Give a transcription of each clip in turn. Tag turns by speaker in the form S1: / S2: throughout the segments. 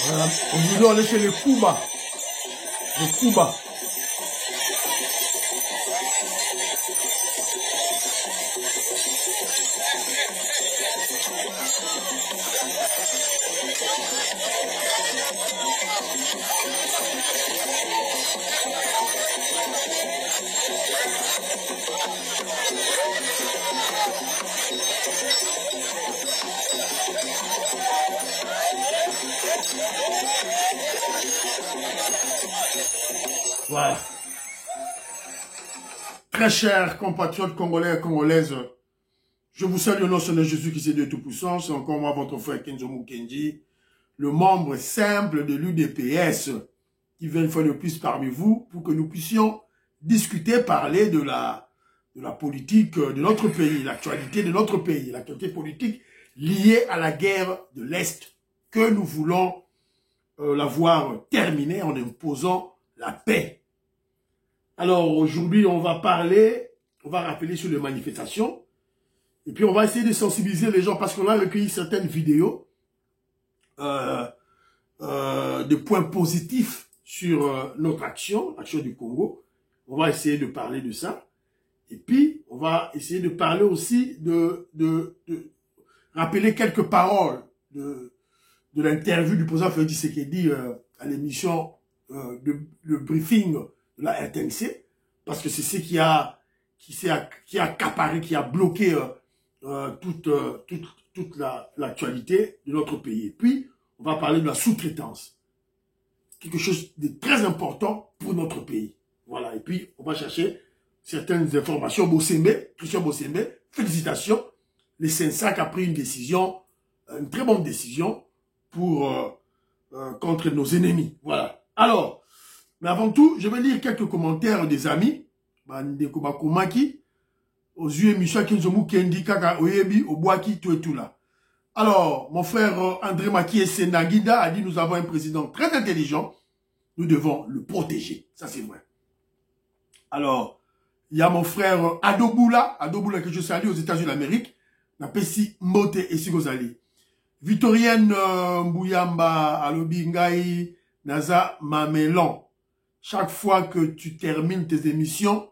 S1: Voilà. Aujourd'hui, on est chez les Kuba. Les Kuba. Voilà. Très chers compatriotes congolais et congolaises, je vous salue au nom de Jésus qui est Dieu Tout-Puissant. C'est encore moi, votre frère Kenzo Mukendi, le membre simple de l'UDPS, qui vient une fois de plus parmi vous pour que nous puissions discuter, parler de la politique de notre pays, l'actualité de notre pays, l'actualité politique liée à la guerre de l'Est, que nous voulons la voir terminée en imposant la paix. Alors aujourd'hui, on va rappeler sur les manifestations, et puis on va essayer de sensibiliser les gens, parce qu'on a recueilli certaines vidéos de points positifs sur notre action du Congo. On va essayer de parler de ça. Et puis, on va essayer de parler aussi de rappeler quelques paroles de l'interview du président Félix Tshisekedi à l'émission le briefing de la RTNC, parce que c'est ce qui a accaparé, qui a bloqué toute l'actualité de notre pays. Et puis, on va parler de la sous-traitance. Quelque chose de très important pour notre pays. Voilà. Et puis, on va chercher certaines informations. Christian Bossembe, félicitations. Le CENSAC a pris une décision, une très bonne décision contre nos ennemis. Voilà. Alors, mais avant tout, je vais lire quelques commentaires des amis. Aux yeux Michel Kinzomu Kendi Kaka Oyebi Obwaki tout et tout là. Alors, mon frère André Makie Senagida a dit: nous avons un président très intelligent, nous devons le protéger. Ça, c'est vrai. Alors, il y a mon frère Adoboula que je salue aux États-Unis d'Amérique, Napesi Mote et Sigozali. Victorienne Mbouyamba Alobi Ngai Naza Mamelon. Chaque fois que tu termines tes émissions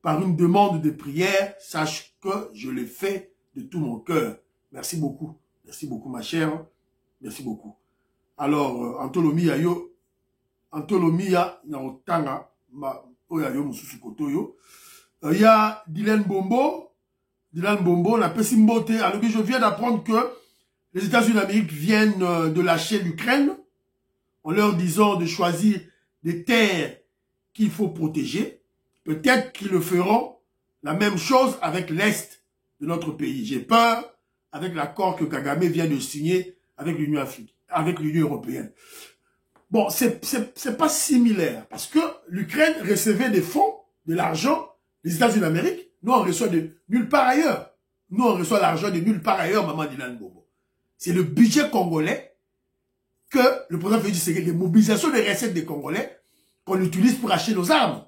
S1: par une demande de prière, sache que je l'ai fait de tout mon cœur. Merci beaucoup ma chère, merci beaucoup. Alors, Antolomia na otanga oyayo mususu kotoyo. Il y a Dylan Bombo, la Pessimbote. Alors je viens d'apprendre que les États-Unis d'Amérique viennent de lâcher l'Ukraine en leur disant de choisir des terres qu'il faut protéger. Peut-être qu'ils le feront la même chose avec l'Est de notre pays. J'ai peur avec l'accord que Kagame vient de signer avec l'Union européenne. Bon, c'est pas similaire, parce que l'Ukraine recevait des fonds, de l'argent des États-Unis d'Amérique. Nous, on reçoit de nulle part ailleurs. Nous, on reçoit l'argent de nulle part ailleurs, Maman Dylan Bobo. C'est le budget congolais que le président Félix Tshisekedi, les mobilisations des recettes des Congolais qu'on utilise pour acheter nos armes.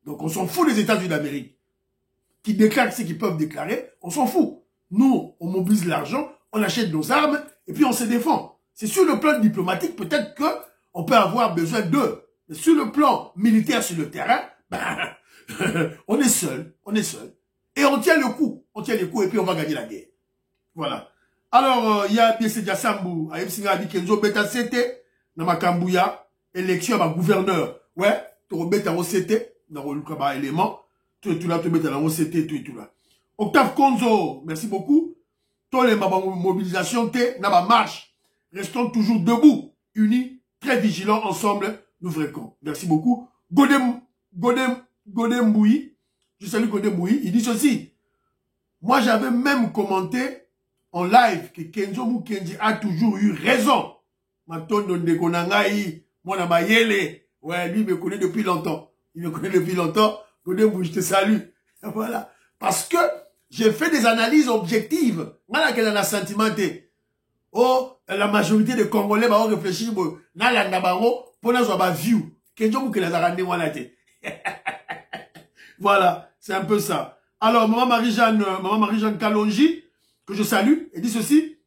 S1: Donc, on s'en fout des États-Unis d'Amérique. Qui déclarent ce qu'ils peuvent déclarer, on s'en fout. Nous, on mobilise l'argent, on achète nos armes, et puis on se défend. C'est sur le plan diplomatique, peut-être que on peut avoir besoin d'eux. Mais sur le plan militaire, sur le terrain, ben, on est seul. Et on tient le coup, et puis on va gagner la guerre. Voilà. Alors, il y a B.C. Diassambu, Ayepsinga dit Kenzo Beta Sete, Namakambuya, élection à gouverneur. Ouais, tu Beta Sete, dans le élément, tout là, tu Beta Sete, tout là. Octave Konzo, merci beaucoup. Tous les mobilisations, n'a marche. Restons toujours debout, unis, très vigilants, ensemble, nous vaincrons. Merci beaucoup. Godem Bouyi, je salue Godem Bouyi, il dit ceci. Moi, j'avais même commenté en live que Kenzo Mukendi a toujours eu raison. Matondo Ndekonangai, Mwana Mayele, ouais, lui me connaît depuis longtemps. Godem Bouyi, je te salue. Voilà. Parce que j'ai fait des analyses objectives. Voilà qu'elle a sentimenté. Oh, la majorité des Congolais vont réfléchir na la nabango pour nous avoir view. Kenjo Mukendi a rendu voilà. Voilà, c'est un peu ça. Alors, Maman Marie-Jeanne Kalonji, que je salue, elle dit ceci.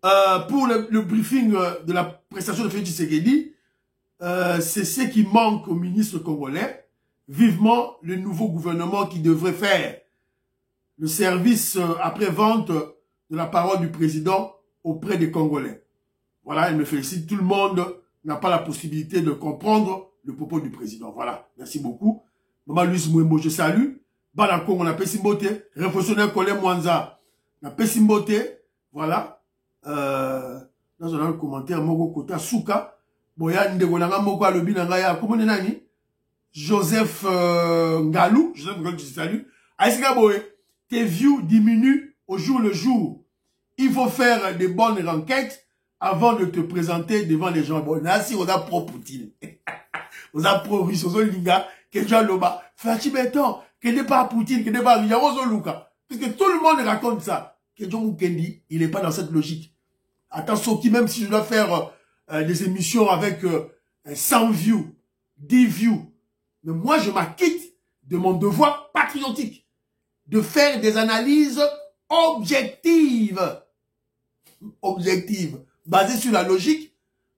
S1: pour le briefing de la prestation de Félix Tshisekedi, c'est ce qui manque au ministre congolais. Vivement le nouveau gouvernement qui devrait faire le service après-vente de la parole du président auprès des Congolais. Voilà, elle me félicite. Tout le monde n'a pas la possibilité de comprendre le propos du président. Voilà, merci beaucoup. Maman Louise Mouembo, je salue. Bana Congo, on a Pessimbote. Révolutionnaire Colin Mwanza, on a Pessimbote. Voilà. Dans un commentaire, Moko Kota Souka. Boya Ndegolanga Moko Alobi Nangaya. Comment on est nani? Joseph Ngalou. Joseph Ngalou, je salue. Aïsika Boé, tes views diminuent au jour le jour. Il faut faire des bonnes enquêtes avant de te présenter devant les gens. Bon, là, si on a pro-Poutine, on a pro-Russe, on a Linga, que Jean Loba, Fachi Béton, que n'est pas Poutine, que n'est pas Yarozo Luka. Puisque tout le monde raconte ça. Que John Mukendi, il n'est pas dans cette logique. Attention, qui même si je dois faire des émissions avec 100 views, 10 views, mais moi, je m'acquitte de mon devoir patriotique de faire des analyses objectives. Objectives. Basées sur la logique,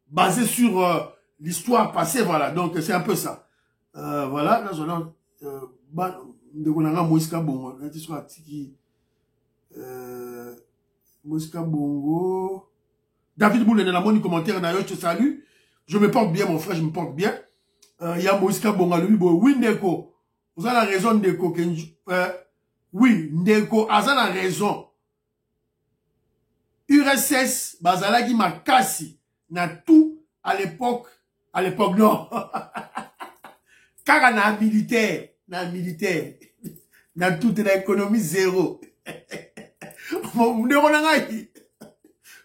S1: basées sur l'histoire passée, voilà. Donc, c'est un peu ça. Voilà. Là, Moïska Bongo. David Boulé, dans mon commentaire, je te salue. Je me porte bien, mon frère, je me porte bien. Il y a Moïska Bongo, lui, oui, Ndeko. Vous avez la raison, Ndeko. Oui, Ndeko, vous avez la raison. URSS, Bazalagi Makasi, n'a tout à l'époque non. Car na militaire, n'a tout dans l'économie zéro.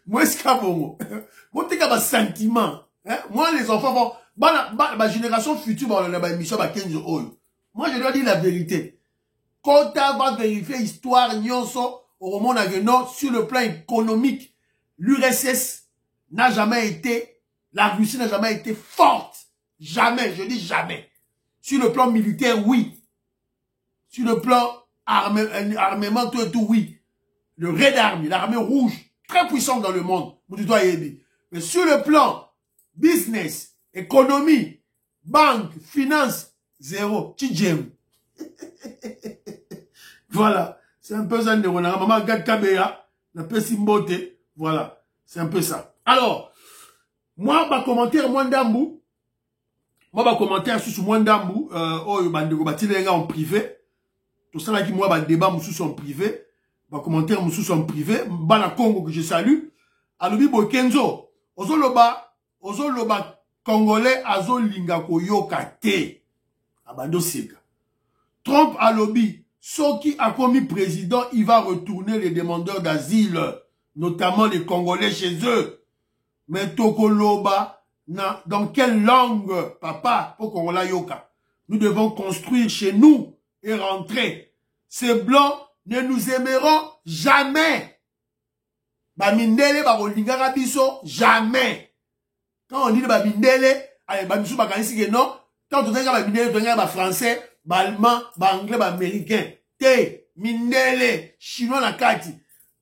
S1: Moi, c'est comme bon. Moi, t'es comme sentiment. Moi, les enfants, ma génération future, on a une émission à 15 ans. Moi, je dois dire la vérité. Quand tu vas vérifier l'histoire, nyonso, au moment où sur le plan économique, l'URSS n'a jamais été, la Russie n'a jamais été forte. Jamais, je dis jamais. Sur le plan militaire, oui. Sur le plan armement, tout et tout, oui. Le Red Army, l'armée rouge, très puissante dans le monde. Mais sur le plan business, économie, banque, finance, zéro. Tidjem. Voilà. C'est un peu ça. Maman Gad Kabea, la Pessimbote. Voilà. C'est un peu ça. Alors, moi, ma commentaire, Mwandambu. Moi, ma commentaire sur Mwandambu. En privé. Tout ça là qui moi, débat, en privé. Ma commentaire, en privé. Bana Congo que je salue. Alobi Bokenzo. Ozoloba, Congolais, Azo Linga Koyoka Te. Abando Sega. Trump alobi. Soki a commis président, il va retourner les demandeurs d'asile, notamment les Congolais chez eux. Mais Tokoloba, dans quelle langue, papa, pour qu'on la yoka? Nous devons construire chez nous et rentrer. Ces blancs ne nous aimeront jamais. Bamindele, babolingara biso, jamais. Quand on dit Bamindele, allez, Bamisou bakanisi que non, quand on dit Bamindele, on dit français, Allemand, anglais, américain. Te, Mindele, chinois na kati.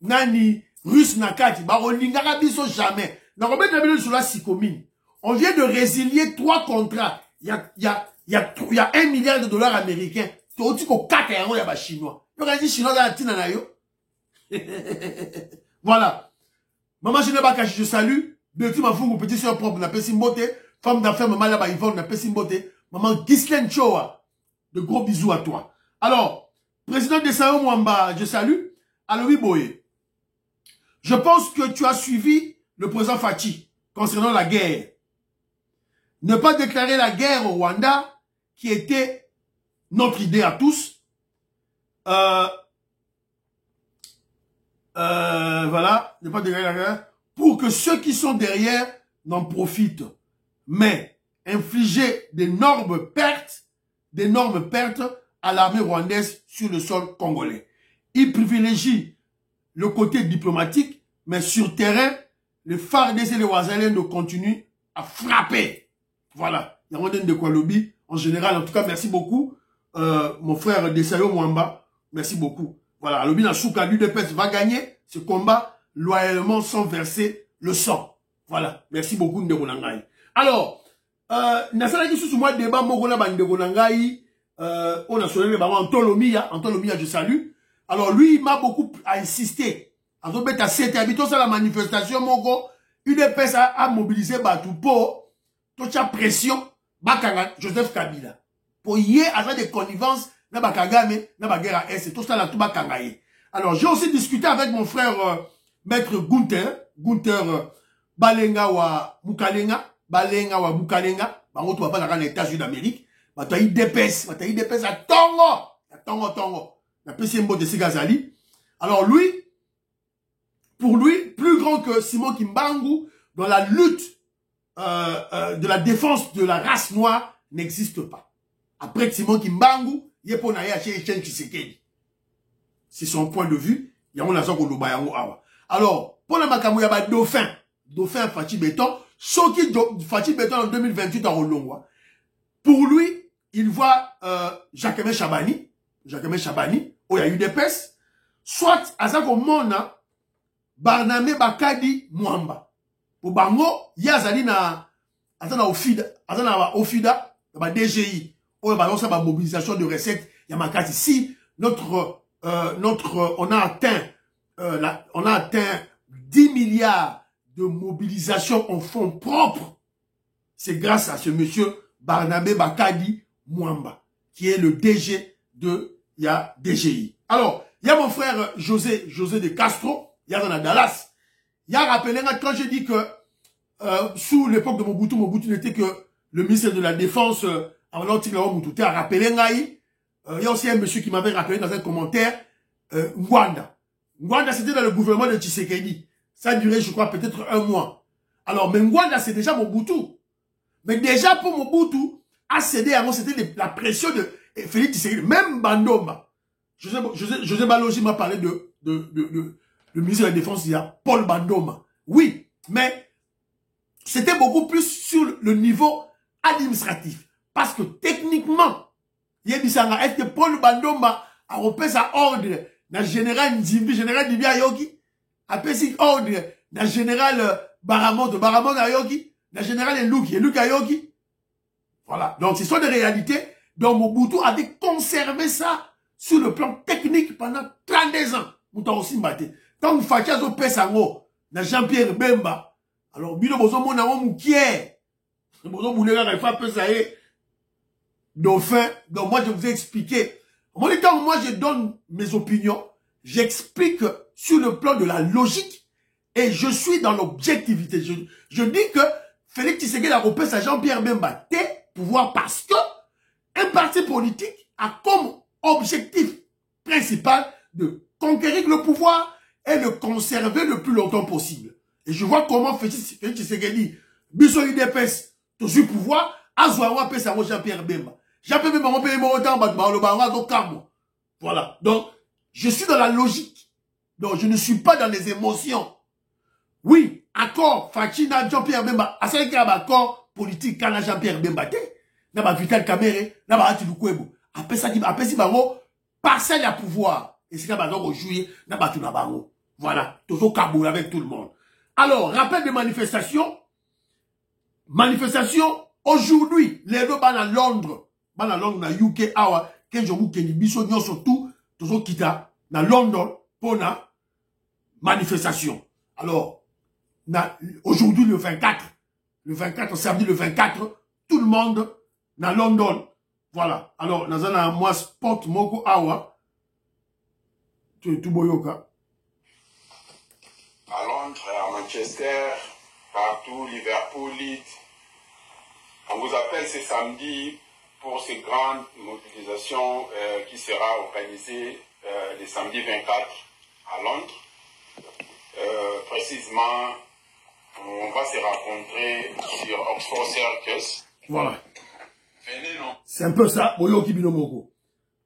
S1: Nani, russe na kati. Barolingara biso jamais. On vient de résilier 3 contrats. Il y a 1 milliard de dollars américains. Tu as dit qu'on 4 euros, il y a chinois. Tu as dit chinois dans la tina na yo. Voilà. Maman Genebakachi, je salue. Betty Mafungu, petit soeur propre, na Pessimbote. Femme d'affaires, maman là-bas, Yvonne, na Pessimbote. Maman Ghislaine Choa. De gros bisous à toi. Alors, président de Sao Mwamba, je salue. Alobi Boye. Je pense que tu as suivi le président Fachi concernant la guerre. Ne pas déclarer la guerre au Rwanda, qui était notre idée à tous. Voilà. Ne pas déclarer la guerre. Pour que ceux qui sont derrière n'en profitent. Mais infliger d'énormes pertes à l'armée rwandaise sur le sol congolais. Il privilégie le côté diplomatique, mais sur terrain, les FARDC et les Wazalènes continuent à frapper. Voilà. Il y a de quoi lobby. En général, en tout cas, merci beaucoup. Mon frère Desayo Mwamba, merci beaucoup. Voilà. Lobby Nasouka, l'UDPS va gagner ce combat loyalement sans verser le sang. Voilà. Merci beaucoup, Ndeko Nangai. Alors, Nasala qui sous moi débat, Mogona Bandeko Nangai, on a sonné les Antolomia, je salue. Alors, lui, il m'a beaucoup insisté. En fait, à 7 habitants, ça la manifestation, Mogo, UDPS a mobilisé Batoupo, toute la pression, Bakanga, Joseph Kabila. Pour y avoir des connivences, na Bakagame, na Bagera S, tout ça là, tout Bakangaye. Alors, j'ai aussi discuté avec mon frère, maître Gunther, Balenga wa Mukalenga, bango tu vas pas dans les États-Unis d'Amérique, bah tu as UDPS à Tongo, la PCMO de Segazali. Alors lui, pour lui, plus grand que Simon Kimbangu, dans la lutte de la défense de la race noire, n'existe pas. Après Simon Kimbangu, il est c'est son point de vue. Alors, pour la Makamou, il y a Dauphin Fachi Béton, Soki Fachi Béton en 2028 à Rolongwa. Pour lui, il voit Jacquemin Chabani, où il y a eu des pèses, soit à ça comme Mona, Barname Bakadi Mwamba. Pour Bango, il y a Zalina, Ofida, DGI, où il y a une mobilisation de recettes, il y a Makati. Si on a atteint 10 milliards de mobilisation en fonds propres, c'est grâce à ce monsieur Barnabé Bakadi Mwamba, qui est le DG de DGI. Alors, il y a mon frère José de Castro, il y a dans Dallas. Il y a rappelé, quand j'ai dit que sous l'époque de Mobutu n'était que le ministre de la Défense, avant Mobutu, a rappelé il y a aussi un monsieur qui m'avait rappelé dans un commentaire, Ngwanda. Ngwanda, c'était dans le gouvernement de Tshisekedi. Ça a duré, je crois, peut-être 1 mois. Alors, mais Ngwanda, c'est déjà Mobutu. Mais déjà, pour Mobutu, a cédé avant, c'était la pression de Félix Tshisekedi. Même Bandomba. José Balogi m'a parlé le ministre de la Défense, il y a Paul Bandomba. Oui, mais c'était beaucoup plus sur le niveau administratif. Parce que techniquement, il y a dit ça, est-ce que Paul Bandomba a repris sa ordre dans général Nzimbi, général Dibia Yoki, a repris ordre dans général Baramond Ayoki, dans général Eluki Ayoki. Voilà. Donc, ce sont des réalités dont Mobutu avait conservé ça sur le plan technique pendant 32 ans. Mouta aussi mbaté. Tant que Fachazo Pesango, dans Jean-Pierre Bemba, alors, Bino Bozo Mona Moukier, Bozo Boulega, il faut peser Dauphin. Donc, moi, je vous ai expliqué. Moi, je donne mes opinions, j'explique sur le plan de la logique et je suis dans l'objectivité. Je dis que Félix Tshisekedi a repéré à Jean-Pierre Bemba pouvoir parce que un parti politique a comme objectif principal de conquérir le pouvoir et le conserver le plus longtemps possible. Et je vois comment Félix Tshisekedi, Bisso UDPS, tout ce pouvoir, a Zouawa Pesa Jean-Pierre Bemba. Jean-Pierre Bemba, on peut me autant, voilà. Donc, je suis dans la logique. Donc, je ne suis pas dans les émotions. Oui, accord, Fachina, Jean-Pierre Bemba, à ce qu'il y a un accord politique, quand Jean-Pierre Bemba, n'a pas Vital Kamere, n'a pas Atilukwebo. Après ça, si bango, parcelle à pouvoir. Et c'est quand donc au juillet, n'a pas tout na bango. Voilà. Toujours Kaboul avec tout le monde. Alors, rappel des manifestations. Manifestation, aujourd'hui, les deux ban à Londres. Ban à Londres, na UK, awa, kenjomu keni biso, nyon surtout, toujours kita, na London, pour na manifestation. Alors, aujourd'hui, le 24, samedi le 24, tout le monde, na London. Voilà. Alors, nous avons moi sport moko awa. Tu boyoka.
S2: À Londres, à Manchester, partout, Liverpool, Leeds. On vous appelle ce samedi pour cette grande mobilisation qui sera organisée le samedi 24 à Londres. Précisément, on va se rencontrer sur Oxford Circus.
S1: Voilà. C'est un peu ça, Boyoki Binomoko.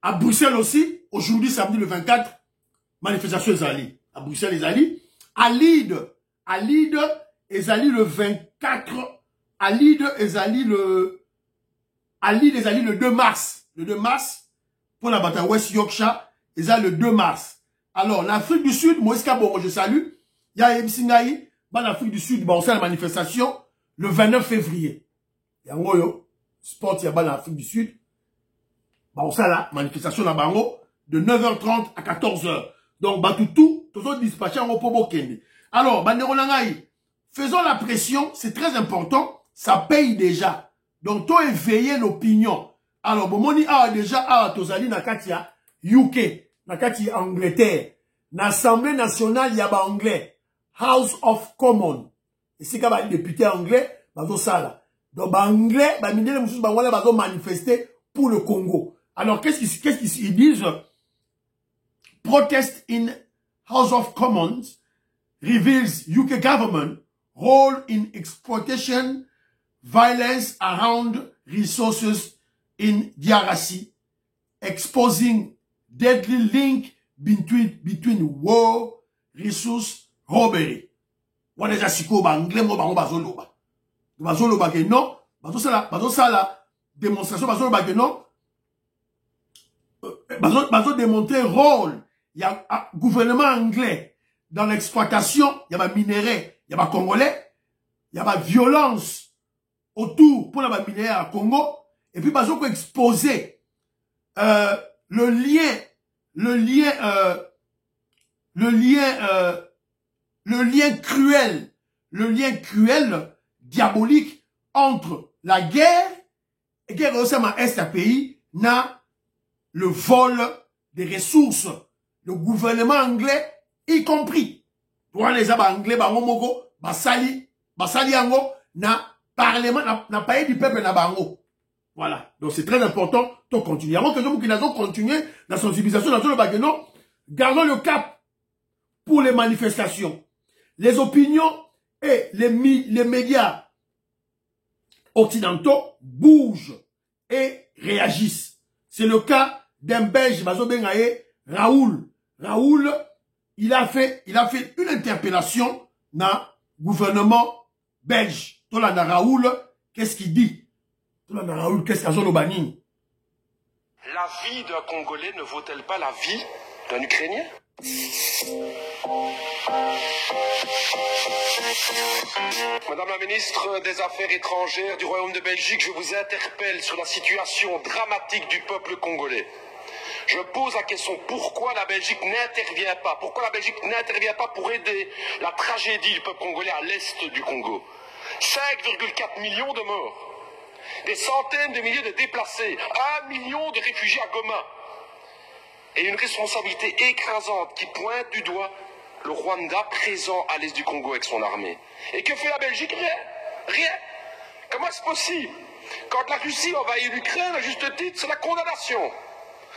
S1: À Bruxelles aussi, aujourd'hui, samedi le 24, manifestation Ezali. À Bruxelles, Ezali. À Lille, Ezali le 24. À Lille, Ezali le 2 mars. Le 2 mars, pour la bataille West Yorkshire, Ezali le 2 mars. Alors, l'Afrique du Sud, Moïse Kabongo, je salue. Il y a Ebsingaï, en Afrique du Sud, bon, c'est la manifestation le 29 février. Il y a un sport, il y a en Afrique du Sud. Bon, ça là, manifestation là bango de 9h30 à 14h. Donc, tout autres dispatchés en Opobo Kende. Alors, Banderonangaï, faisons la pression, c'est très important, ça paye déjà. Donc, toi, éveiller l'opinion. Alors, Bomoni a déjà, Tozali Nakatia, UK, Nakatia Angleterre, l'Assemblée nationale, il y a ba anglais, House of Commons. Et c'est quand les députés anglais, bazo ça là. Donc, ba anglais, ba minele moussous, ba wale bazo manifester pour le Congo. Alors, qu'est-ce qu'ils disent? Protest in House of Commons reveals UK government role in exploitation, violence around resources in DRC, exposing deadly link between war, resource, robbery. What is asiko ba anglais mo ba bazoloba. Bazoloba ke non, bazo sala démonstration bazoloba ke non. Bazo démontrer rôle. Il y a un gouvernement anglais dans l'exploitation, il y a des minéraux, il y a des Congolais, il y a des violences autour pour les minéraux à Congo, et puis bazo ko exposer le lien cruel, diabolique entre la guerre et guerre au sein de ce pays, na le vol des ressources, le gouvernement anglais y compris. Pour les anglais, bango basali ango, na parlement, na pays du peuple na bango. Voilà. Donc c'est très important de continuer. Avant que nous continuer la sensibilisation dans tout le bagnon, gardons le cap pour les manifestations. Les opinions et les médias occidentaux bougent et réagissent. C'est le cas d'un Belge, Raoul. Raoul, il a fait une interpellation dans le gouvernement belge. Tolanda Raoul, qu'est-ce qu'il dit? Tolanda Raoul, qu'est-ce qu'il dit?
S3: La vie d'un Congolais ne vaut-elle pas la vie d'un Ukrainien? Madame la ministre des Affaires étrangères du Royaume de Belgique, je vous interpelle sur la situation dramatique du peuple congolais. Je pose la question, pourquoi la Belgique n'intervient pas? Pourquoi la Belgique n'intervient pas pour aider la tragédie du peuple congolais à l'est du Congo? 5,4 millions de morts, des centaines de milliers de déplacés, 1 million de réfugiés à Goma, et une responsabilité écrasante qui pointe du doigt le Rwanda présent à l'est du Congo avec son armée. Et que fait la Belgique? Rien. Rien. Comment est-ce possible? Quand la Russie envahit l'Ukraine, à juste titre, c'est la condamnation.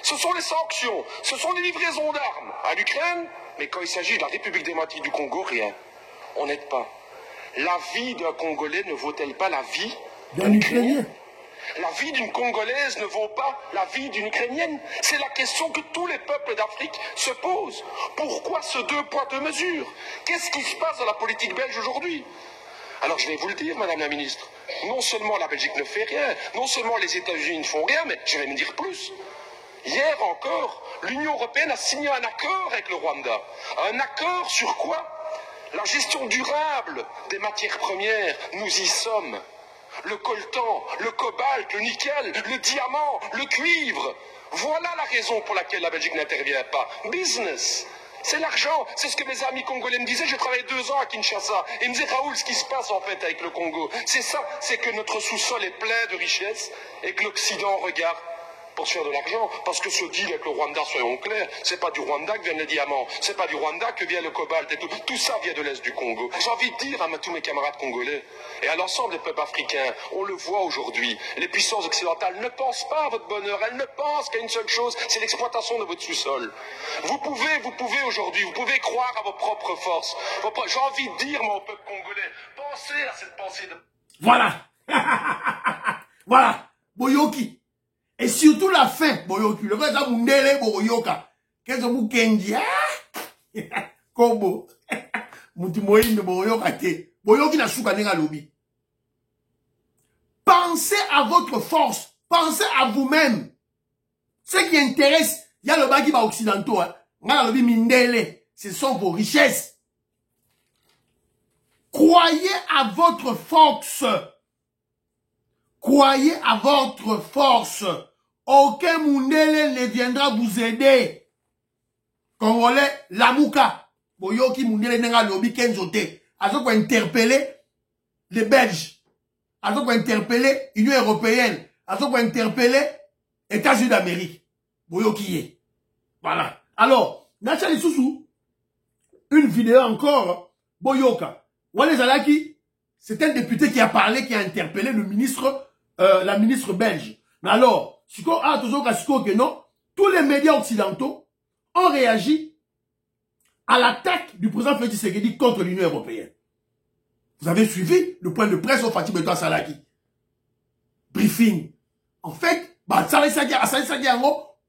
S3: Ce sont les sanctions, ce sont les livraisons d'armes à l'Ukraine, mais quand il s'agit de la République démocratique du Congo, rien. On n'aide pas. La vie d'un Congolais ne vaut-elle pas la vie d'un Ukrainien? La vie d'une Congolaise ne vaut pas la vie d'une Ukrainienne? C'est la question que tous les peuples d'Afrique se posent. Pourquoi ce 2 poids 2 mesures? Qu'est-ce qui se passe dans la politique belge aujourd'hui? Alors je vais vous le dire, Madame la Ministre, non seulement la Belgique ne fait rien, non seulement les États-Unis ne font rien, mais je vais me dire plus. Hier encore, l'Union européenne a signé un accord avec le Rwanda. Un accord sur quoi? La gestion durable des matières premières, nous y sommes. Le coltan, le cobalt, le nickel, le diamant, le cuivre. Voilà la raison pour laquelle la Belgique n'intervient pas. Business. C'est l'argent. C'est ce que mes amis congolais me disaient. J'ai travaillé 2 ans à Kinshasa. Et ils me disaient, Raoul, ce qui se passe en fait avec le Congo, c'est ça. C'est que notre sous-sol est plein de richesses et que l'Occident regarde pour se faire de l'argent. Parce que ce deal avec le Rwanda, soyons clairs, c'est pas du Rwanda que viennent les diamants. C'est pas du Rwanda que vient le cobalt et tout. Tout ça vient de l'Est du Congo. J'ai envie de dire à tous mes camarades congolais et à l'ensemble des peuples africains, on le voit aujourd'hui, les puissances occidentales ne pensent pas à votre bonheur. Elles ne pensent qu'à une seule chose, c'est l'exploitation de votre sous-sol. Vous pouvez aujourd'hui, vous pouvez croire à vos propres forces. J'ai envie de dire, mon peuple congolais, pensez à cette pensée de...
S1: Voilà. Voilà. Boyoki. Et surtout la fin, Boyoki. Le vrai, ça, Mundele, Boyoka. Qu'est-ce que vous kenji? Kobo. Mutimoïne de Boyoka te. Boyoki na soukanenga lobby. Pensez à votre force. Pensez à vous-même. Ce qui intéresse, il y a le bagi ba occidentaux, hein. Nga lobby Mindele. Ce sont vos richesses. Croyez à votre force. Croyez à votre force. Aucun Mundele ne viendra vous aider. Congolais, Lamouka. Boyoki Mundele nenga lobi kenzote. Azo ko interpeller les Belges. Azo ko interpeller l'Union européenne. Azo ko interpeller États-Unis d'Amérique. Boyoki ye. Voilà. Alors, Nathalie Soussou, une vidéo encore, Boyoka. Wale Zalaki, c'est un député qui a parlé, qui a interpellé le ministre, la ministre belge. Mais alors, tous les médias occidentaux ont réagi à l'attaque du président Félix Tshisekedi contre l'Union européenne. Vous avez suivi le point de presse au Fatih Beto Salaki. Briefing. En fait,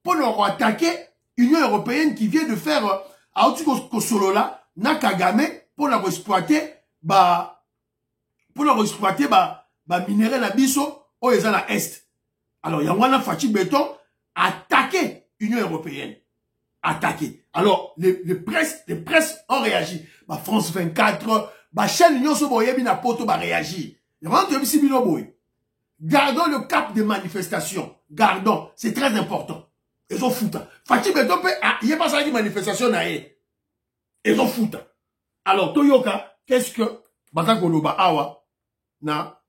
S1: pour nous attaquer l'Union européenne qui vient de faire à Otukosolola, Nakagame, pour nous exploiter, minerai na biso, au na Est. Alors, Yangwana Fatih Beton attaqué l'Union européenne. Attaqué. Alors, les presses ont réagi. France 24, chaîne Union Soboyebi na poto réagi. Gardons le cap des manifestations. Gardons. C'est très important. Ils ont foutu. Fatih Beton il n'y a pas ça qui manifestation na ye. Ils ont foutu. Alors, Toyoka, qu'est-ce que Batakoloba Awa na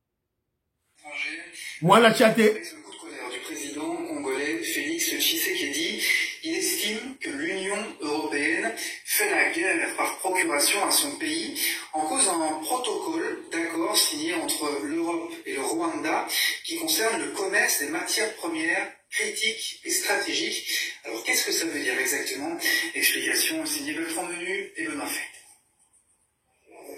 S1: moi la chaté.
S4: Avec ce coup de colère du président congolais Félix Tshisekedi, il estime que l'Union européenne fait la guerre par procuration à son pays en cause d'un protocole d'accord signé entre l'Europe et le Rwanda qui concerne le commerce des matières premières critiques et stratégiques. Alors qu'est-ce que ça veut dire exactement? Explication signée Bertrand Menu et Benoît Fay.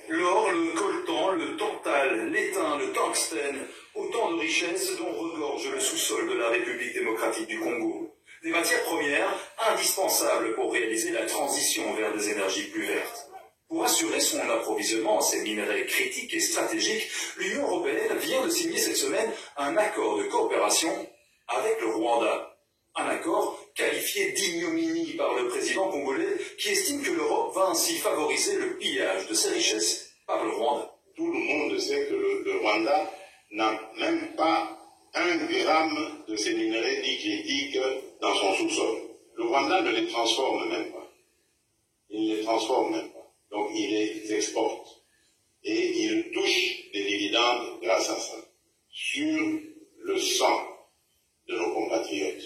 S5: L'or, le coltan, le tantal, l'étain, le tungstène, autant de richesses dont regorge le sous-sol de la République démocratique du Congo. Des matières premières indispensables pour réaliser la transition vers des énergies plus vertes. Pour assurer son approvisionnement en ces minerais critiques et stratégiques, l'Union européenne vient de signer cette semaine un accord de coopération avec le Rwanda. Un accord qualifié d'ignominie par le président congolais qui estime que l'Europe va ainsi favoriser le pillage de ses richesses par le Rwanda.
S2: Tout le monde sait que le Rwanda n'a même pas 1 gramme de ces minerais dits critiques dans son sous-sol. Le Rwanda ne les transforme même pas. Il ne les transforme même pas. Donc il les exporte. Et il touche des dividendes grâce à ça. Sur le sang de nos compatriotes.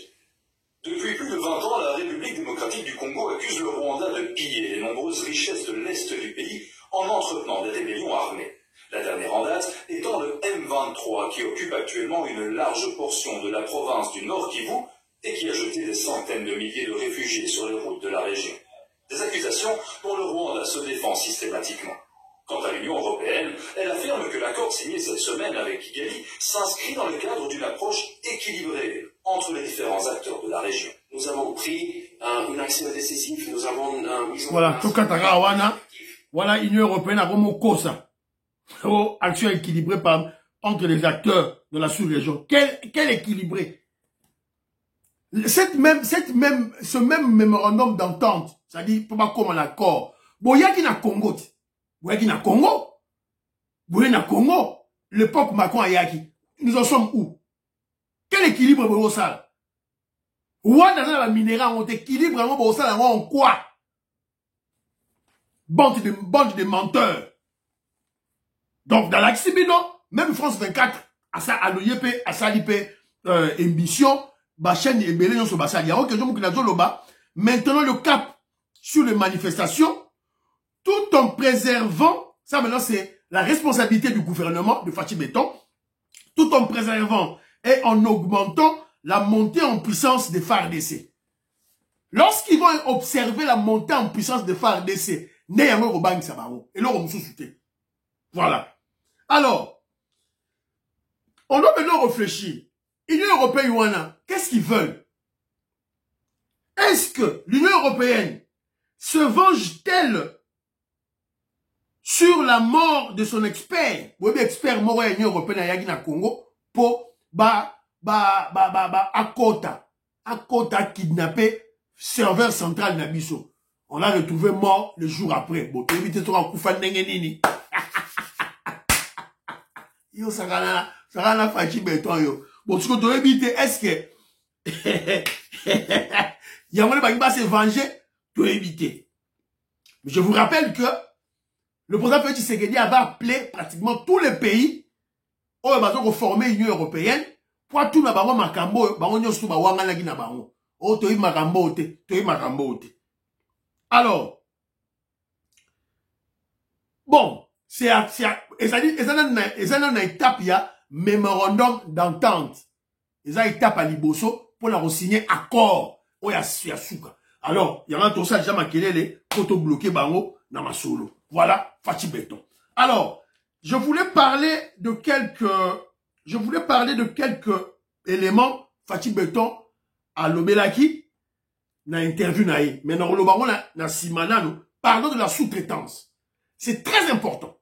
S5: Depuis plus de 20 ans, la République démocratique du Congo accuse le Rwanda de piller les nombreuses richesses de l'Est du pays en entretenant des rébellions armées. La dernière en date étant le M23 qui occupe actuellement une large portion de la province du Nord Kivu et qui a jeté des centaines de milliers de réfugiés sur les routes de la région. Des accusations dont le Rwanda se défend systématiquement. Quant à l'Union européenne, elle affirme que l'accord signé cette semaine avec Kigali s'inscrit dans le cadre d'une approche équilibrée entre les différents acteurs de la région.
S4: Nous avons pris une action décisive, nous avons mis en
S1: voilà,
S4: place...
S1: Voilà, l'Union européenne a vraiment cosa. Action équilibrée entre les acteurs de la sous-région. Quel équilibré? Ce même mémorandum d'entente, c'est-à-dire, pas comme un accord. Boyaki na Congo. Boyaki na Congo. Boyaki na Congo. L'époque Macron a yaki. Nous en sommes où? Quel équilibre pour ça? Où dans la minéral, on équilibre pour ça en quoi? Bande de menteurs. Donc, dans l'Axibino, même France 24, à ça, à l'OIP, à ça, ambition, chaîne et belé, sur Bassal. Il y a aucun chose qui n'a pas. Maintenant, le cap sur les manifestations, tout en préservant, ça maintenant, c'est la responsabilité du gouvernement de Fatih Beton, tout en préservant et en augmentant la montée en puissance des FARDC. Lorsqu'ils vont observer la montée en puissance des FARDC, et là, on se voilà. Alors, on doit maintenant réfléchir. L'Union européenne, qu'est-ce qu'ils veulent? Est-ce que l'Union européenne se venge-t-elle sur la mort de son expert? Vous voyez, expert mort à l'Union européenne à Yagina Congo pour Akota kidnappé serveur central Nabiso. On l'a retrouvé mort le jour après. Bon, évitez toi en koufan nengenini. Yo, ça va Fachi Béton, yo. Bon, ce que tu as évité, est-ce que, il y a un moment qui va se venger, tu as évité. Mais je vous rappelle que, le président Félix Tshisekedi avait appelé pratiquement tous les pays, où ils ont formé l'Union européenne, pour tout le monde, makambo, baron yosu ba wanga na baron. Oh, toi, makambo, toi, makambo. Alors, bon, c'est une étape, il y a mémorandum d'entente. Il y a une étape à Liboso pour la signer accord. Oh, il y a souka. Alors, il y a un tour ça déjà maquillé, photo bloqué, bango, dans ma solo. Voilà, Fachi Béton. Alors, je voulais parler de quelques éléments, Fachi Béton, à l'Obelaki, na interview naïe. Mais dans le baron, na simana, nous parlons de la sous-traitance. C'est très important.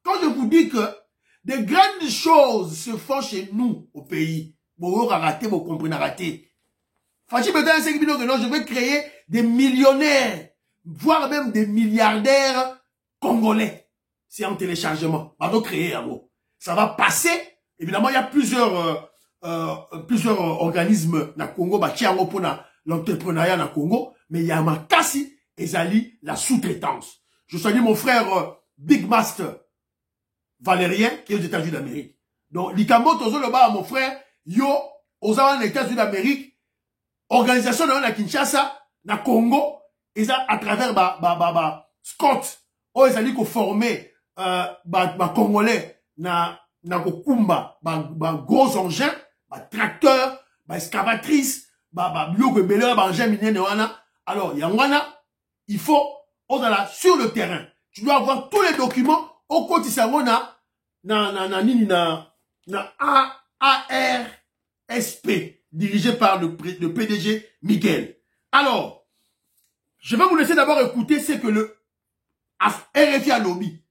S1: Quand je vous dis que des grandes choses se font chez nous, au pays, vous raté, vous comprenez raté. Fachi Béton, c'est que je vais créer des millionnaires, voire même des milliardaires congolais. C'est en téléchargement. Pardon, créer, ça va passer. Évidemment, il y a plusieurs organismes na Congo, qui ont pour l'entrepreneuriat na Congo, mais il y a ma kasi ezali la sous-traitance. Je salue mon frère Big Master Valérien qui est aux États-Unis d'Amérique. Donc, Likambo tozo le bas à mon frère yo aux États-Unis d'Amérique, organisation na Kinshasa, na Congo, et ça à travers Scott, où ils allaient former Congolais na kokumba gros engins, tracteurs, excavatrices, alors il faut sur le terrain. Tu dois avoir tous les documents au quotidien na ARSP dirigé par le PDG Miguel. Alors, je vais vous laisser d'abord écouter ce que le RFI a lobby.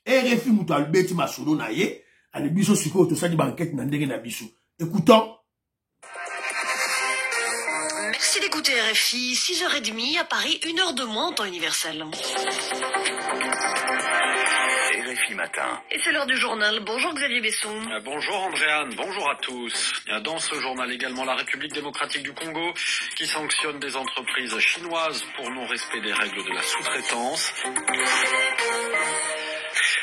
S1: RFI Moutalbeti Masolo Naye, à l'ébiso suko tout ça di banquette nandere na biso. Écoutons.
S6: Merci d'écouter RFI, 6h30 à Paris, 1h de moins en temps universel.
S7: RFI Matin.
S6: Et c'est l'heure du journal. Bonjour Xavier Besson.
S8: Bonjour Andréane, bonjour à tous. Dans ce journal également, la République démocratique du Congo qui sanctionne des entreprises chinoises pour non-respect des règles de la sous-traitance.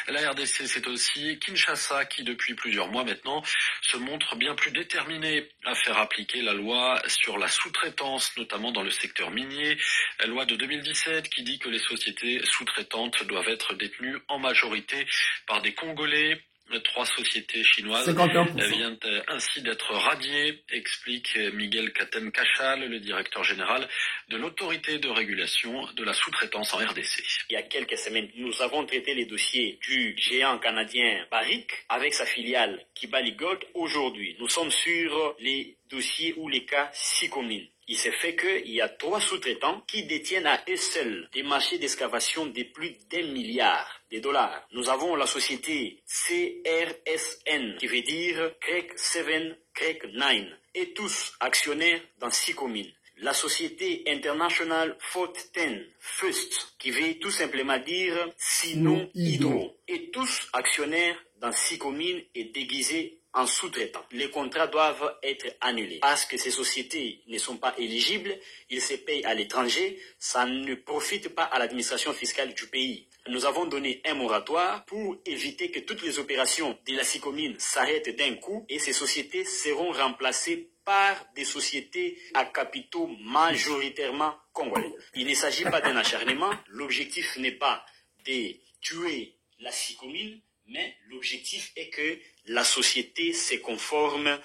S8: La RDC, c'est aussi Kinshasa qui, depuis plusieurs mois maintenant, se montre bien plus déterminé à faire appliquer la loi sur la sous-traitance, notamment dans le secteur minier. La loi de 2017 qui dit que les sociétés sous-traitantes doivent être détenues en majorité par des Congolais. 3 sociétés chinoises
S1: 51%.
S8: viennent ainsi d'être radiées, explique Miguel Katem-Kachal, le directeur général de l'autorité de régulation de la sous-traitance en RDC.
S9: Il y a quelques semaines, nous avons traité les dossiers du géant canadien Barrick avec sa filiale Kibali Gold. Aujourd'hui, nous sommes sur les dossiers ou les cas Sycomine. Il s'est fait qu'il y a 3 sous-traitants qui détiennent à eux seuls des marchés d'excavation de plus d'1 milliard de dollars. Nous avons la société CRSN, qui veut dire Craig 7, Craig 9, et tous actionnaires dans Sycomine. La société International Fort 10, First, qui veut tout simplement dire Sinon Hydro, et tous actionnaires dans Sycomine et déguisés en sous-traitant. Les contrats doivent être annulés parce que ces sociétés ne sont pas éligibles, ils se payent à l'étranger, ça ne profite pas à l'administration fiscale du pays. Nous avons donné un moratoire pour éviter que toutes les opérations de la Sycomine s'arrêtent d'un coup et ces sociétés seront remplacées par des sociétés à capitaux majoritairement congolais. Il ne s'agit pas d'un acharnement, l'objectif n'est pas de tuer la Sycomine, mais l'objectif est que la société se conforme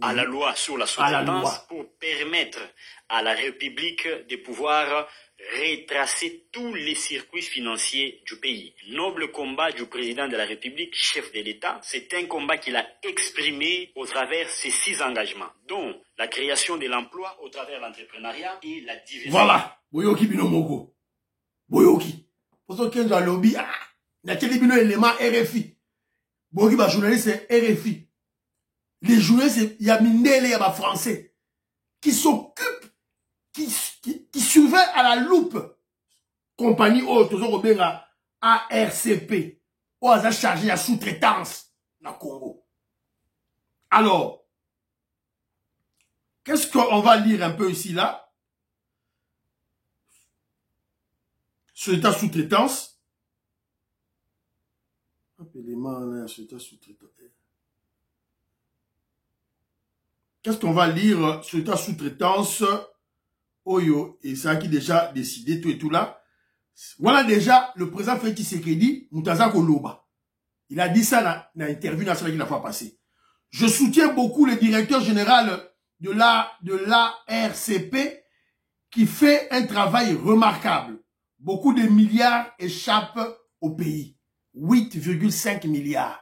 S9: à la loi sur la sous-traitance pour permettre à la République de pouvoir retracer tous les circuits financiers du pays. Noble combat du président de la République, chef de l'État, c'est un combat qu'il a exprimé au travers ses 6 engagements, dont la création de l'emploi au travers de l'entrepreneuriat et la diversité.
S1: Voilà. Boyoki binomoko. Boyoki. Pour ce qui est dans le lobby, il y a quel élément RFI. Boyoki ba journaliste c'est RFI. Les journalistes, il y a Mindele, il y a français qui s'occupent, qui surveillent à la loupe compagnie toujours au bien ARCP. Où elle a chargé la sous-traitance. na Congo. Alors, qu'est-ce qu'on va lire un peu ici, là? Sur l'état sous-traitance. Qu'est-ce qu'on va lire sur l'état sous-traitance? Oyo, et ça qui déjà décidé, tout et tout là. Voilà déjà le président Félix Tshisekedi, Moutaza Koloba. Il a dit ça dans l'interview nationale qu'il a fait passer. Je soutiens beaucoup le directeur général de l'ARCP qui fait un travail remarquable. Beaucoup de milliards échappent au pays. 8,5 milliards.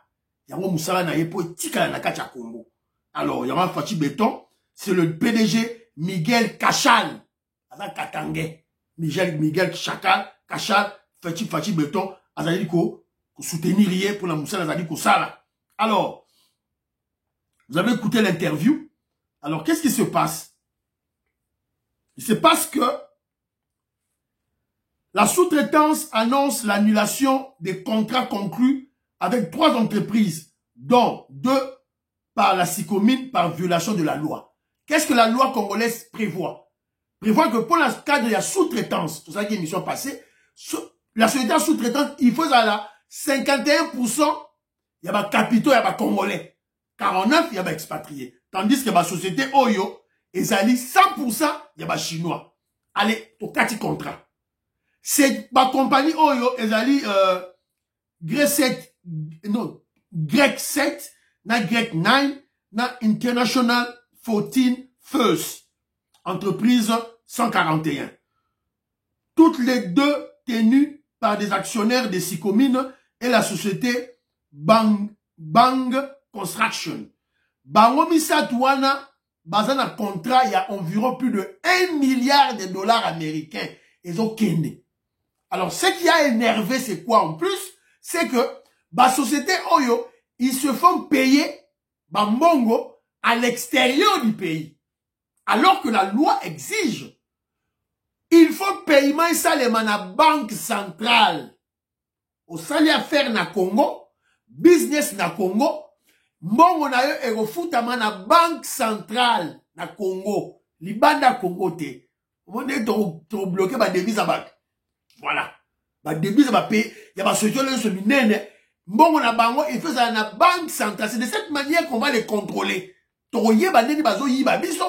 S1: Yango Moussala na yepo tika na kacha Congo. Alors, Yama Fachi Béton, c'est le PDG Miguel Cachal. Azan Katangé. Miguel Cachal, Fachi Béton, Azali ko soutenir rien pour la Moussala Azali ko sala. Alors, vous avez écouté l'interview. Alors, qu'est-ce qui se passe? Il se passe que la sous-traitance annonce l'annulation des contrats conclus avec 3 entreprises, dont 2 par la SICOMINE par violation de la loi. Qu'est-ce que la loi congolaise prévoit? Prévoit que pour le cadre de la sous-traitance, tout ça qui est émission passée, la société sous-traitante, il faut à la 51%, il y a des capitaux, il y a des Congolais. 49, il y a des expatriés. Tandis que la société Oyo, ils allaient 100%, il y a des Chinois. Allez, au 4 contrats. C'est ma compagnie Oyo, ils allaient Grec 7, na Grec 9, na International 14 First. Entreprise 141. Toutes les deux tenues par des actionnaires de SICOMINE et la société Bang Construction. Bangomi Satouana, basé dans le contrat, il y a environ plus de 1 milliard de dollars américains. Ils ont kenné. Alors, ce qui a énervé, c'est quoi en plus? C'est que, la société Oyo, ils se font payer, Mbongo, à l'extérieur du pays. Alors que la loi exige. Il faut paiement ça les la banque centrale. Au sali affaire na Congo, business na Congo, Mbongo na yo erofutama na banque centrale na Congo. Libanda Congo te. On est trop bloqué ba devise à banque. Voilà. Ba devise ba paye, y a ba société là sur minene. Mbongo na bango, il fait ça na banque centrale. C'est de cette manière qu'on va les contrôler. Toroye ba neni bazo yiba biso.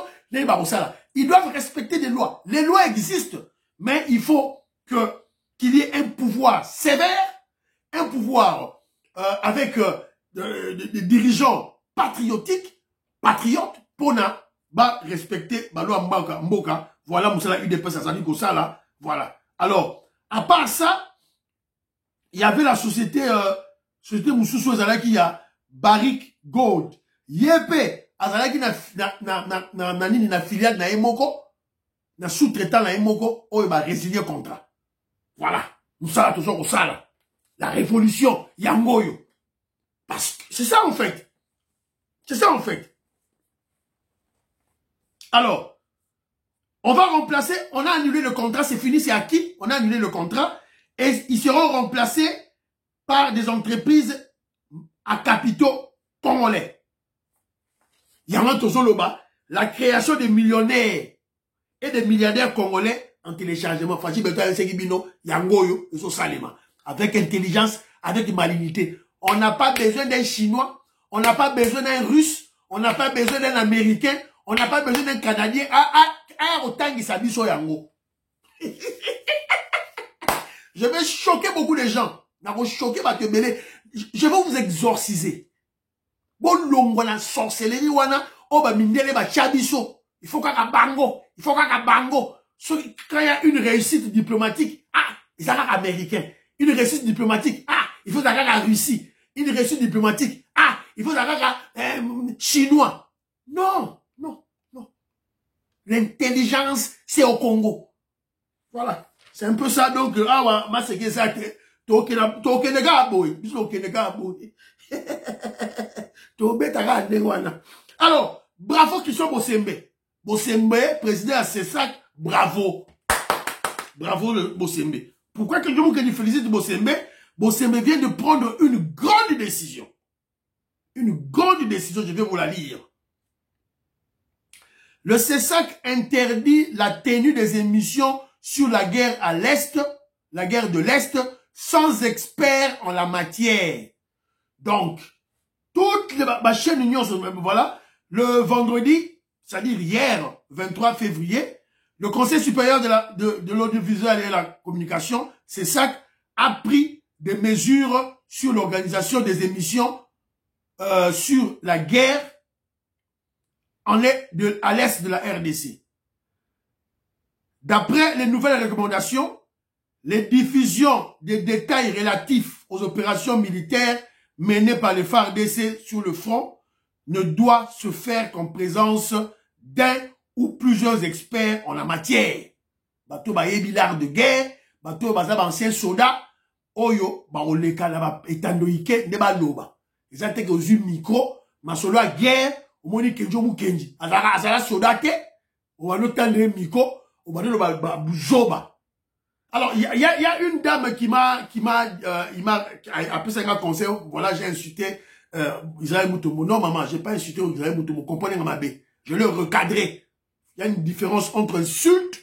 S1: Ils doivent respecter des lois. Les lois existent, mais il faut qu'il y ait un pouvoir sévère, un pouvoir avec des dirigeants patriotes, pour respecter la loi Mboka. Voilà, Moussala UDP, ça dit que ça là. Voilà. Alors, à part ça, il y avait la société Moussoussou Zalaki, il y a Barrick Gold, Yépé. Azalaki na filiale na Emoko, na sous-traitant na Emoko, oh, il va résilier contrat. Voilà. Nous ça, tout ça, qu'on ça, là. La révolution, Yangoyo. Parce que c'est ça, en fait. C'est ça, en fait. Alors, on va remplacer, on a annulé le contrat, c'est fini, c'est acquis, on a annulé le contrat, et ils seront remplacés par des entreprises à capitaux congolais. Yaman Tozoloba, la création des millionnaires et des milliardaires congolais en téléchargement. Fachi Beto Segibino, Yangoyo, et Salema. Avec intelligence, avec malignité. On n'a pas besoin d'un Chinois, on n'a pas besoin d'un Russe, on n'a pas besoin d'un Américain, on n'a pas besoin d'un Canadien. Autant qu'il s'habille sur Yango. Je vais choquer beaucoup de gens. Je vais vous exorciser. Bon longwana sorcellerie wana oba mindele ba chabiso. Il faut qu'à bango, il faut qu'à bango. Quand il y a une réussite diplomatique, ils sont américains. Une réussite diplomatique, il faut qu'à Russie. Une réussite diplomatique, il faut qu'à chinois. Non, non, non. L'intelligence, c'est au Congo. Voilà. C'est un peu ça donc ma c'est que ça alors, bravo Christian Bossembe. Bossembe, président à CESAC, bravo. Bravo le Bossembe. Pourquoi que je vous félicite Bossembe? Bossembe vient de prendre une grande décision. une grande décision, je vais vous la lire. Le CESAC interdit la tenue des émissions sur la guerre à l'Est, la guerre de l'Est, sans experts en la matière. Donc, toutes les chaînes Union, voilà, le vendredi, c'est-à-dire hier, 23 février, le Conseil supérieur de l'audiovisuel et de la communication, CESAC, a pris des mesures sur l'organisation des émissions sur la guerre à l'est de la RDC. D'après les nouvelles recommandations, les diffusions des détails relatifs aux opérations militaires menées par les FARDC sur le front ne doit se faire qu'en présence d'un ou plusieurs experts en la matière. Bato ba yebi l'art de guerre, bato ba ancien soldat, oyo ba oleka la ba etandoike ne ba loba. Ils ont été aux micro, ma solo à guerre, au moni kenjo mu kenji. Azala soldat te, on va nous tendre micro, on va nous ba buzoba. Alors, il y a une dame qui m'a appelé ça un conseil. Voilà, j'ai insulté Israël Mutombo. Non, maman, j'ai pas insulté Israël Mutombo. Comprenez ma bé. Je l'ai recadré. Il y a une différence entre insulte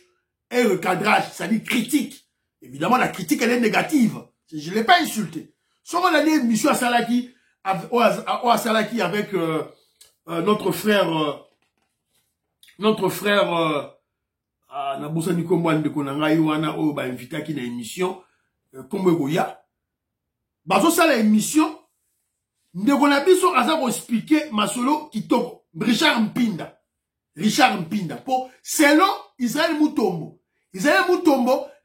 S1: et recadrage, c'est-à-dire critique. Évidemment, la critique, elle est négative. Je l'ai pas insulté. Sauf qu'on a dit mission à Salaki, à Salaki avec notre frère, na bosa ni kombo ande konanga iwana o ba invité ki na émission kombo goya bazo sala émission ndeko na biso aza ko expliquer masolo kitoko Richard Mpinda po selon Israël Mutombo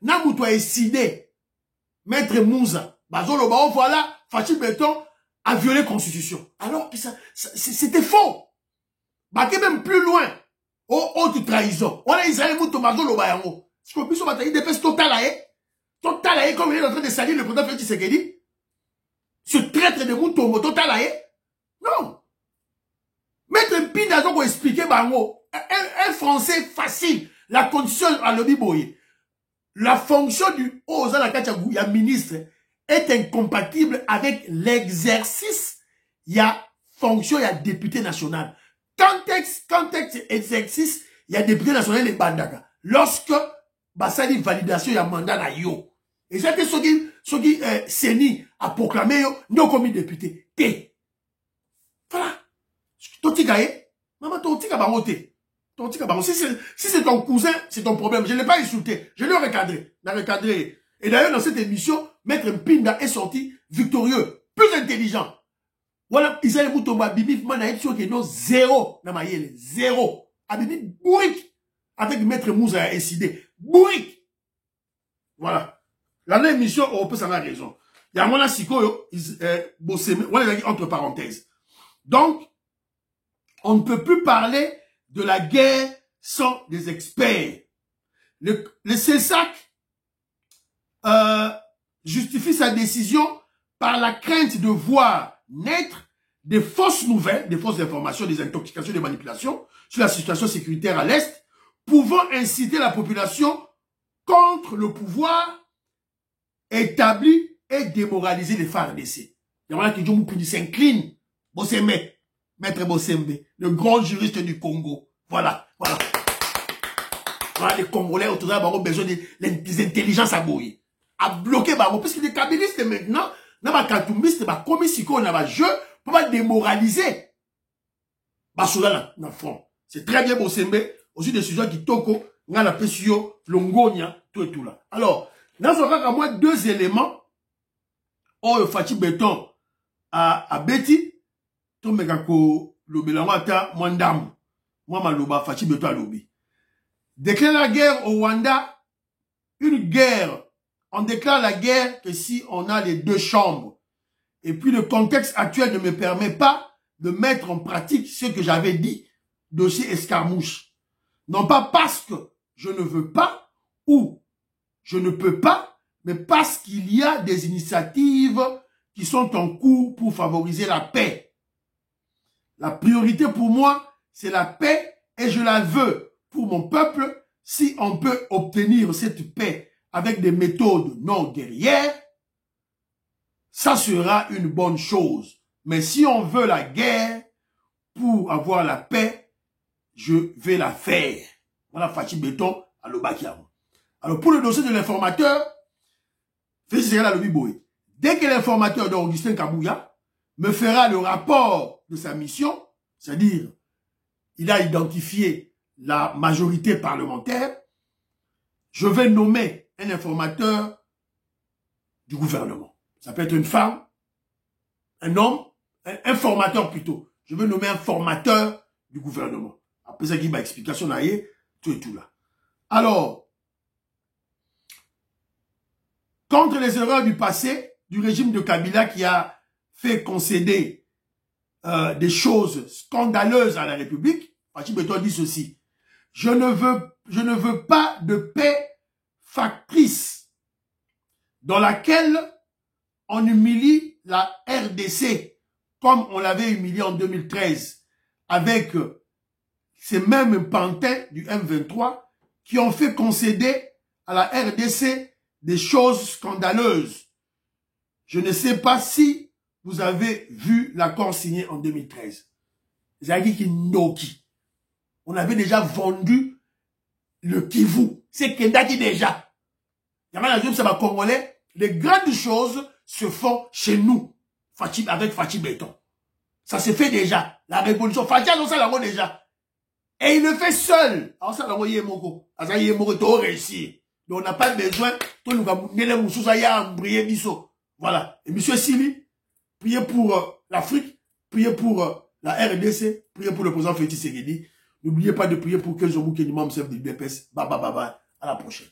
S1: na muto a décidé maître Mouza bazo lo ba voilà Fachi Beton a violé la constitution alors que c'était faux baké même plus loin. Oh, haute trahison. On a Israël Moutomazo lo bayango. Ce qu'on puisse se batailler, dépêche totalae, comme il est en train de salir le président Félix Tshisekedi. Ce traître de Moutombo, totalae. Non. Maître Mpinda donc expliquer bango. Un français facile. La condition à l'objet boye. La fonction du haut Zalakachagou, il y a ministre, est incompatible avec l'exercice. Il y a fonction, il y a député national. Contexte exercice, il y a député national et bandaka. Lorsque basali validation il y a mandat na yo. Et ça c'est ce qui Seni a proclamé yo non comme député. T. Voilà. Totikaye, maman totika bangote. Totika bangote. Si c'est ton cousin, c'est ton problème. Je ne l'ai pas insulté. Je l'ai recadré. Et d'ailleurs dans cette émission, Maître Mpinda est sorti victorieux, plus intelligent. Voilà, Israël Moutomba, Bibi, Manaïtio, qui est zéro, Namayele, zéro. Abibi, bourrique, avec Maître Moussa a décidé. Bourrique. Voilà. La émission, on peut s'en avoir raison. Il y a mon Sikoyo, entre parenthèses. Donc, on ne peut plus parler de la guerre sans des experts. Le CESAC justifie sa décision par la crainte de voir naître des fausses nouvelles, des fausses informations, des intoxications, des manipulations sur la situation sécuritaire à l'Est, pouvant inciter la population contre le pouvoir établi et démoraliser les FARDC. Il y a qui s'incline, Maître Bossembe, le grand juriste du Congo. Voilà. Voilà, les Congolais autour de ont besoin des intelligences à bouillir. À bloquer, parce que les kabylistes maintenant, n'a pas katumbiste, comme si on a un jeu pour pas démoraliser. Basoula na front. C'est très bien Bossembe, aussi des sujets qui toko, n'a la pression, longonia, tout et tout là. Alors, dans ce cas, moi, deux éléments, oh, Fachi Beton à Betty, tout megako, le belangata, mwandam, moi, ma loba, Fachi Beton à lobi. Déclare la guerre au Rwanda, une guerre. On déclare la guerre que si on a les deux chambres. Et puis le contexte actuel ne me permet pas de mettre en pratique ce que j'avais dit, dossier escarmouche. Non pas parce que je ne veux pas ou je ne peux pas, mais parce qu'il y a des initiatives qui sont en cours pour favoriser la paix. La priorité pour moi, c'est la paix et je la veux pour mon peuple. Si on peut obtenir cette paix avec des méthodes non guerrières, ça sera une bonne chose. Mais si on veut la guerre pour avoir la paix, je vais la faire. Voilà Fachi Béton à l'Obakiamo. Alors pour le dossier de l'informateur, Félix Tshisekedi a le Biboé. Dès que l'informateur d'Augustin Kabouya me fera le rapport de sa mission, c'est-à-dire il a identifié la majorité parlementaire, je vais nommer un informateur du gouvernement. Ça peut être une femme, un homme, un informateur plutôt. Je vais nommer un formateur du gouvernement. Après ça, il y a explication là, tout et tout là. Alors, contre les erreurs du passé, du régime de Kabila qui a fait concéder des choses scandaleuses à la République, Fachi Béton dit ceci. Je ne veux pas de paix factrice dans laquelle on humilie la RDC comme on l'avait humilié en 2013 avec ces mêmes pantins du M23 qui ont fait concéder à la RDC des choses scandaleuses. Je ne sais pas si vous avez vu l'accord signé en 2013. Zaghi Kindoki. On avait déjà vendu le Kivu. C'est Kendaki déjà. Congolais, les grandes choses se font chez nous, avec Fachi Béton. Ça se fait déjà. La révolution, Fachi a ça là déjà. Et il le fait seul. Alors ça là, Yemoko. Ça Yemoko, tu réussi. Donc on n'a pas besoin, voilà. Et monsieur Sili, priez pour l'Afrique, priez pour la RDC, priez pour le président Félix Tshisekedi. N'oubliez pas de prier pour que Zomou Kenimam serve du DPS. Baba, à la prochaine.